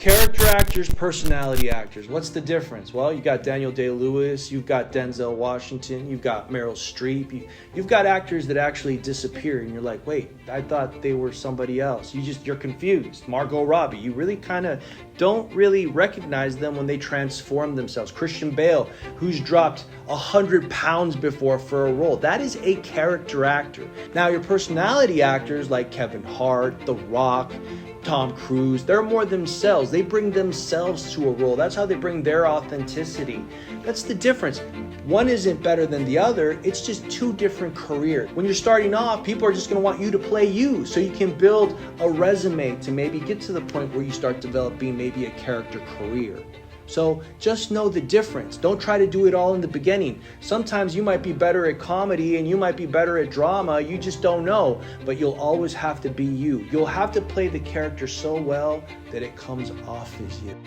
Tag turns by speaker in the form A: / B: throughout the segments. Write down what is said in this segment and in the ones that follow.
A: Character actors, personality actors. What's the difference? Well, you got Daniel Day-Lewis, you've got Denzel Washington, you've got Meryl Streep. You've got actors that actually disappear, and you're like, wait, I thought they were somebody else. You're confused. Margot Robbie, you really kind of don't really recognize them when they transform themselves. Christian Bale, who's dropped 100 pounds before for a role. That is a character actor. Now, your personality actors like Kevin Hart, The Rock, Tom Cruise, they're more themselves. They bring themselves to a role. That's how they bring their authenticity. That's the difference. One isn't better than the other. It's just two different careers. When you're starting off, people are just going to want you to play you so you can build a resume to maybe get to the point where you start developing maybe a character career. So just know the difference. Don't try to do it all in the beginning. Sometimes you might be better at comedy and you might be better at drama. You just don't know. But you'll always have to be you. You'll have to play the character so well that it comes off as you.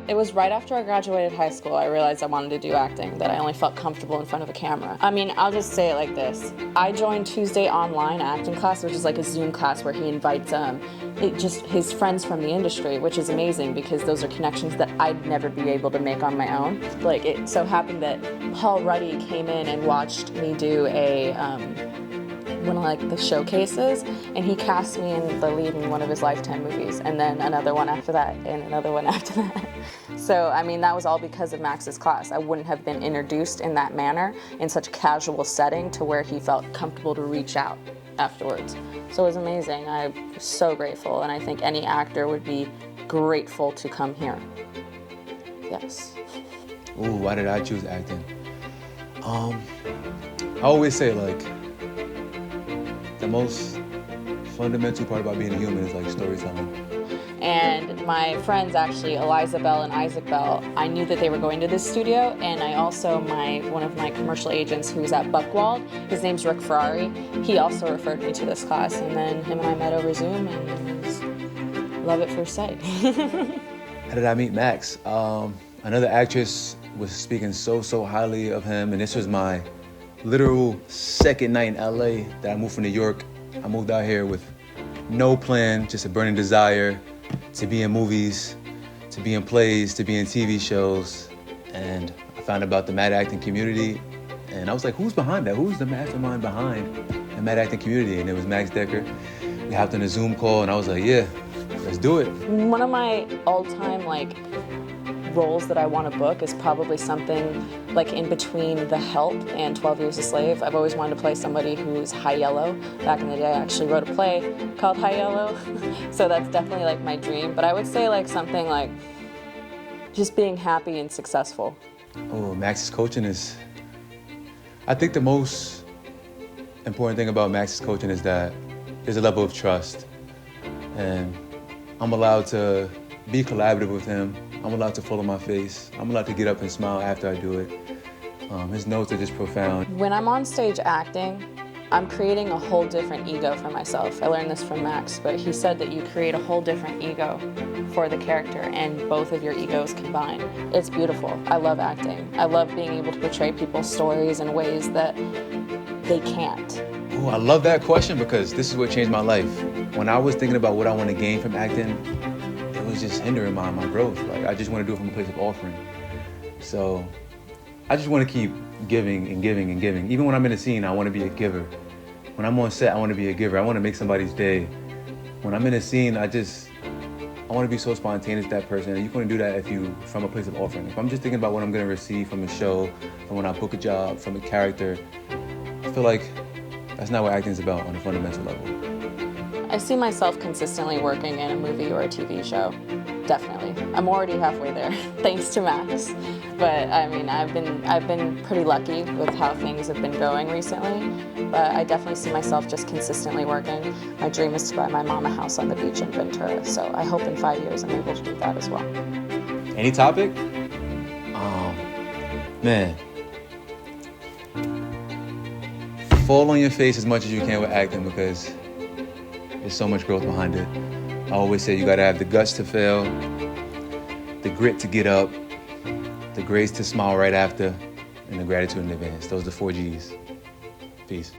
B: It was right after I graduated high school I realized I wanted to do acting, that I only felt comfortable in front of a camera. I mean, I'll just say it like this. I joined Tuesday online acting class, which is like a Zoom class where he invites his friends from the industry, which is amazing because those are connections that I'd never be able to make on my own. Like, it so happened that Paul Ruddy came in and watched me do one of like the showcases, and he cast me in the lead in one of his Lifetime movies, and then another one after that, and another one after that. So, I mean, that was all because of Max's class. I wouldn't have been introduced in that manner, in such a casual setting, to where he felt comfortable to reach out afterwards. So it was amazing. I'm so grateful, and I think any actor would be grateful to come here. Yes.
C: Ooh, why did I choose acting? I always say, like, the most fundamental part about being a human is like storytelling.
B: And my friends, actually, Eliza Bell and Isaac Bell, I knew that they were going to this studio, and I also, one of my commercial agents who was at Buckwald, his name's Rick Ferrari, he also referred me to this class, and then him and I met over Zoom, and it was love at first sight.
C: How did I meet Max? Another actress was speaking so highly of him, and this was my literal second night in LA that I moved from New York. I moved out here with no plan, just a burning desire to be in movies, to be in plays, to be in TV shows. And I found about the mad acting community, and I was like, who's behind that? Who's the mastermind behind the mad acting community? And it was Max Decker. We hopped on a Zoom call, and I was like, yeah, let's do it.
B: One of my all-time roles that I want to book is probably something like in between The Help and 12 Years a Slave. I've always wanted to play somebody who's high yellow. Back in the day, I actually wrote a play called High Yellow, so that's definitely like my dream. But I would say like something like just being happy and successful.
C: Oh, Max's coaching is, I think the most important thing about Max's coaching is that there's a level of trust, and I'm allowed to be collaborative with him. I'm allowed to follow my face. I'm allowed to get up and smile after I do it. His notes are just profound.
B: When I'm on stage acting, I'm creating a whole different ego for myself. I learned this from Max, but he said that you create a whole different ego for the character, and both of your egos combine. It's beautiful. I love acting. I love being able to portray people's stories in ways that they can't.
C: Oh, I love that question because this is what changed my life. When I was thinking about what I want to gain from acting, it was just hindering my growth. Like, I just want to do it from a place of offering. So I just want to keep giving and giving and giving. Even when I'm in a scene, I want to be a giver. When I'm on set, I want to be a giver. I want to make somebody's day. When I'm in a scene, I want to be so spontaneous with that person. And you couldn't do that if you from a place of offering. If I'm just thinking about what I'm going to receive from a show, from when I book a job, from a character, I feel like that's not what acting is about on a fundamental level.
B: I see myself consistently working in a movie or a TV show. Definitely. I'm already halfway there, thanks to Max. But I mean, I've been pretty lucky with how things have been going recently. But I definitely see myself just consistently working. My dream is to buy my mom a house on the beach in Ventura. So I hope in 5 years I'm able to do that as well.
C: Any topic? Man. Fall on your face as much as you can with acting because there's so much growth behind it. I always say you gotta have the guts to fail, the grit to get up, the grace to smile right after, and the gratitude in advance. Those are the 4 Gs. Peace.